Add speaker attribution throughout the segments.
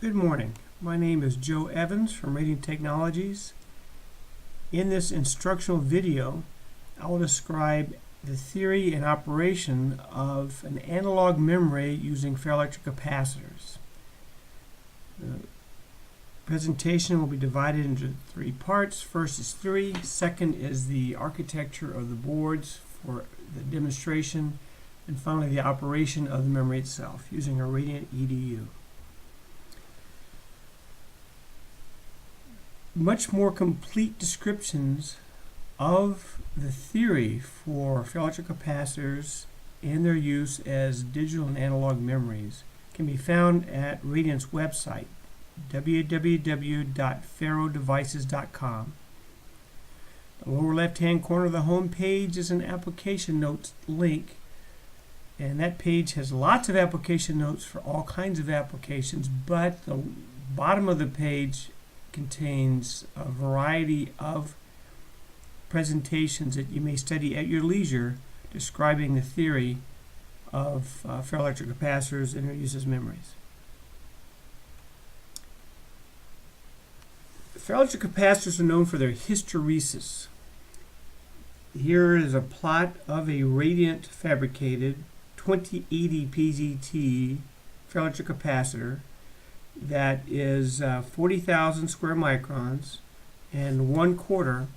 Speaker 1: Good morning. My name is Joe Evans from Radiant Technologies. In this instructional video, I will describe the theory and operation of an analog memory using ferroelectric capacitors. The presentation will be divided into three parts. First is theory. Second is the architecture of the boards for the demonstration. And finally, the operation of the memory itself using a Radiant EDU. Much more complete descriptions of the theory for ferroelectric capacitors and their use as digital and analog memories can be found at Radiant's website, www.ferrodevices.com. The lower left-hand corner of the home page is an application notes link, and that page has lots of application notes for all kinds of applications, but the bottom of the page contains a variety of presentations that you may study at your leisure describing the theory of ferroelectric capacitors and their use as memories. Ferroelectric capacitors are known for their hysteresis. Here is a plot of a Radiant fabricated 2080 PZT ferroelectric capacitor that is 40,000 square microns and 1/4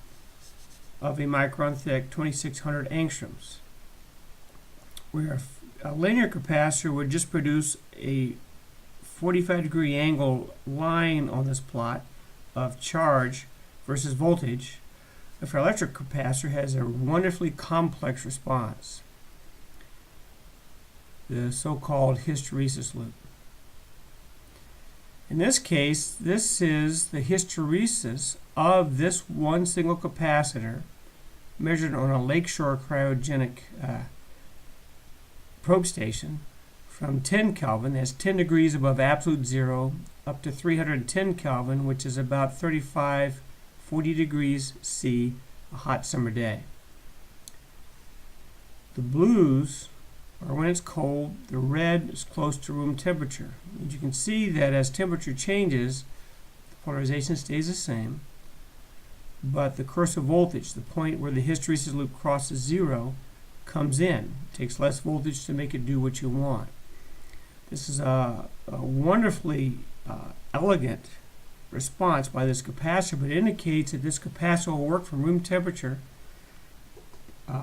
Speaker 1: of a micron thick, 2600 angstroms. Where a linear capacitor would just produce a 45-degree angle line on this plot of charge versus voltage, a ferroelectric capacitor has a wonderfully complex response, the so-called hysteresis loop. In this case, this is the hysteresis of this one single capacitor measured on a lakeshore cryogenic probe station from 10 Kelvin, that's 10 degrees above absolute zero, up to 310 Kelvin, which is about 40 degrees C, a hot summer day. The blues or when it's cold, the red is close to room temperature. And you can see that as temperature changes, the polarization stays the same, but the cursor voltage, the point where the hysteresis loop crosses zero, comes in. It takes less voltage to make it do what you want. This is a wonderfully elegant response by this capacitor, but it indicates that this capacitor will work from room temperature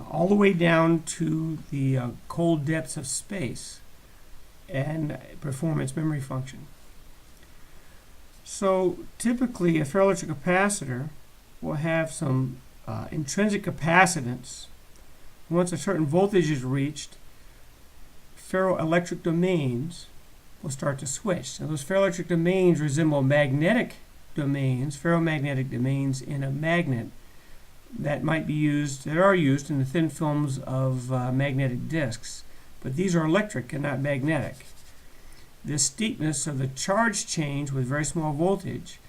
Speaker 1: all the way down to the cold depths of space and perform its memory function. So typically a ferroelectric capacitor will have some intrinsic capacitance. Once a certain voltage is reached, ferroelectric domains will start to switch. And those ferroelectric domains resemble magnetic domains, ferromagnetic domains in a magnet that might be used, that are used in the thin films of magnetic disks, but these are electric and not magnetic. This steepness of the charge change with very small voltage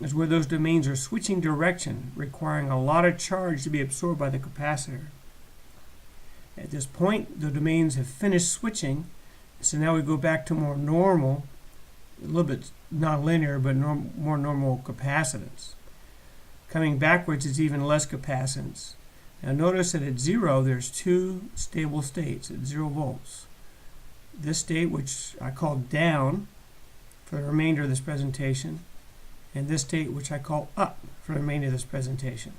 Speaker 1: is where those domains are switching direction, requiring a lot of charge to be absorbed by the capacitor. At this point, the domains have finished switching, so now we go back to more normal, a little bit nonlinear, but more normal capacitance. Coming backwards is even less capacitance. Now notice that at zero there's two stable states at 0 volts. This state, which I call down for the remainder of this presentation, and this state, which I call up for the remainder of this presentation.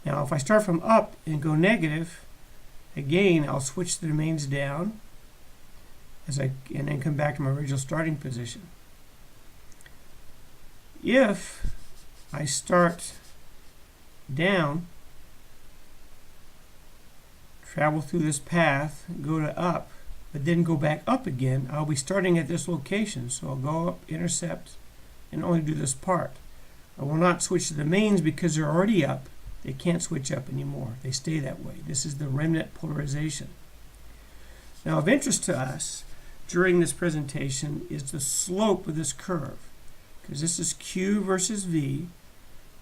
Speaker 1: Now if I start from up and go negative, again I'll switch the domains down and then come back to my original starting position. If I start down, travel through this path, go to up, but then go back up again, I'll be starting at this location. So I'll go up, intercept, and only do this part. I will not switch the domains because they're already up. They can't switch up anymore. They stay that way. This is the remnant polarization. Now of interest to us during this presentation is the slope of this curve, because this is Q versus V.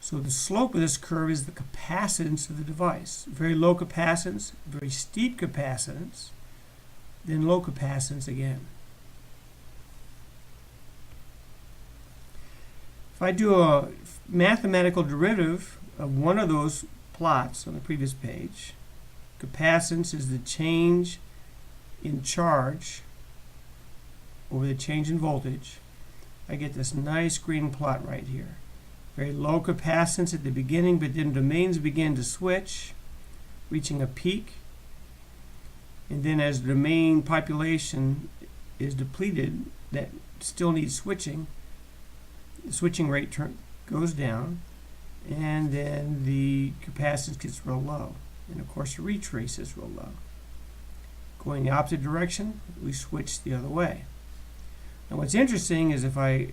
Speaker 1: So the slope of this curve is the capacitance of the device. Very low capacitance, very steep capacitance, then low capacitance again. If I do a mathematical derivative of one of those plots on the previous page, capacitance is the change in charge over the change in voltage, I get this nice green plot right here. Very low capacitance at the beginning, but then domains begin to switch, reaching a peak. And then as the domain population is depleted, that still needs switching, the switching rate goes down, and then the capacitance gets real low. And of course the retrace is real low. Going the opposite direction, we switch the other way. And what's interesting is if I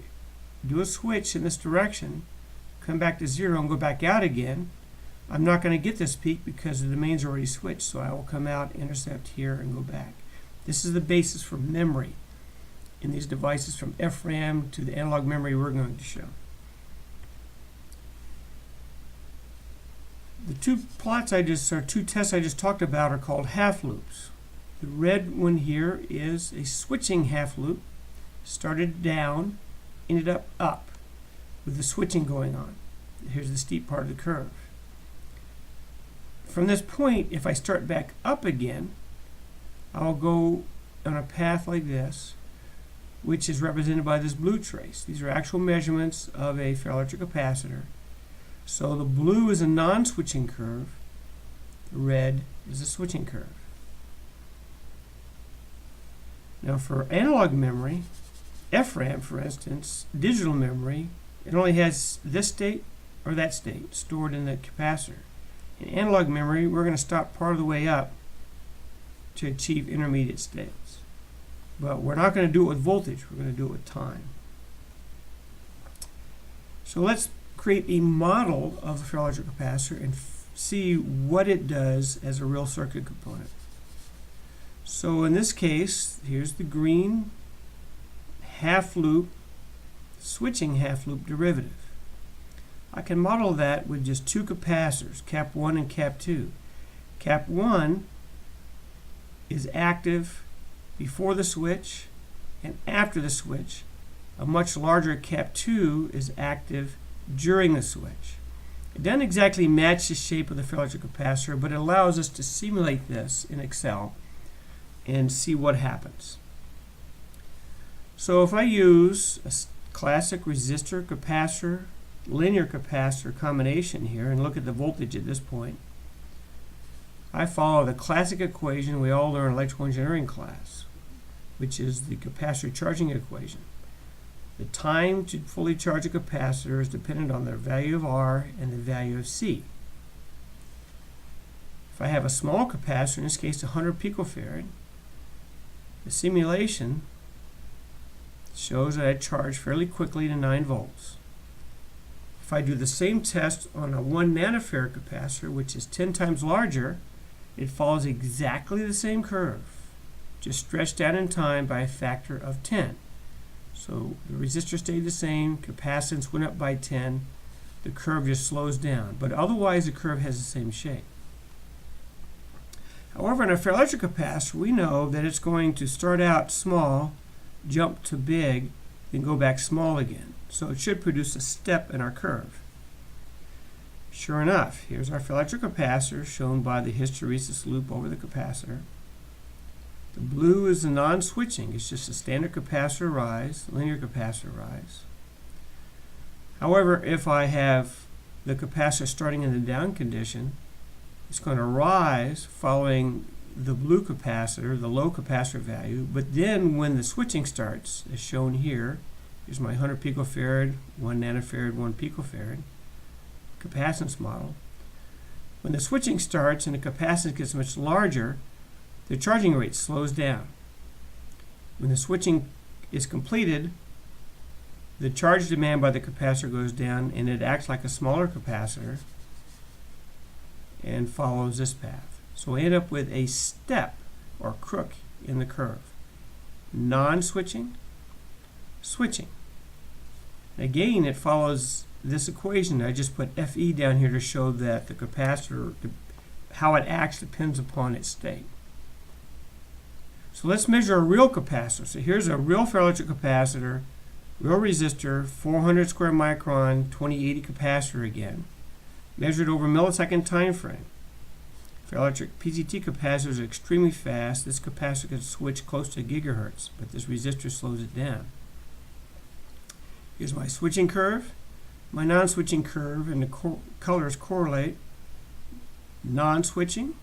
Speaker 1: do a switch in this direction, come back to 0 and go back out again, I'm not going to get this peak because the domain's already switched. So I will come out, intercept here, and go back. This is the basis for memory in these devices, from FRAM to the analog memory we're going to show. The two tests I just talked about are called half loops. The red one here is a switching half loop. Started down, ended up with the switching going on. Here's the steep part of the curve. From this point, if I start back up again, I'll go on a path like this, which is represented by this blue trace. These are actual measurements of a ferroelectric capacitor. So the blue is a non-switching curve, the red is a switching curve. Now for analog memory, FRAM, for instance, digital memory, it only has this state or that state stored in the capacitor. In analog memory, we're going to stop part of the way up to achieve intermediate states. But we're not going to do it with voltage, we're going to do it with time. So let's create a model of a ferroelectric capacitor and see what it does as a real circuit component. So in this case, here's the green half loop, switching half loop derivative. I can model that with just two capacitors, cap 1 and cap 2. Cap 1 is active before the switch and after the switch. A much larger cap 2 is active during the switch. It doesn't exactly match the shape of the ferroelectric capacitor, but it allows us to simulate this in Excel and see what happens. So if I use a classic resistor capacitor linear capacitor combination here and look at the voltage at this point, I follow the classic equation we all learn in electrical engineering class, which is the capacitor charging equation. The time to fully charge a capacitor is dependent on the value of R and the value of C. If I have a small capacitor, in this case 100 picofarad, the simulation shows that I charge fairly quickly to 9 volts. If I do the same test on a 1 nanofarad capacitor, which is 10 times larger, it follows exactly the same curve, just stretched out in time by a factor of 10. So the resistor stayed the same, capacitance went up by 10, the curve just slows down, but otherwise the curve has the same shape. However, in a ferroelectric capacitor, we know that it's going to start out small, jump to big, then go back small again. So it should produce a step in our curve. Sure enough, here's our ferroelectric capacitor shown by the hysteresis loop over the capacitor. The blue is the non-switching. It's just a standard capacitor rise, linear capacitor rise. However, if I have the capacitor starting in the down condition, it's going to rise following the blue capacitor, the low capacitor value, but then when the switching starts, as shown here, here's my 100 picofarad, 1 nanofarad, 1 picofarad capacitance model. When the switching starts and the capacitance gets much larger, the charging rate slows down. When the switching is completed, the charge demand by the capacitor goes down and it acts like a smaller capacitor and follows this path. So we end up with a step or crook in the curve. Non-switching, switching. Again, it follows this equation. I just put FE down here to show that the capacitor, how it acts depends upon its state. So let's measure a real capacitor. So here's a real ferroelectric capacitor Real resistor, 400 square micron, 2080 capacitor again, measured over millisecond time frame. Ferroelectric PZT capacitors are extremely fast. This capacitor can switch close to gigahertz, but this resistor slows it down. Here's my switching curve, my non-switching curve, and the colors correlate. Non-switching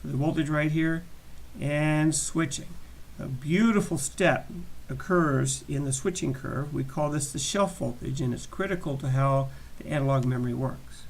Speaker 1: for the voltage right here, and switching. A beautiful step occurs in the switching curve. We call this the shelf voltage, and it's critical to how the analog memory works.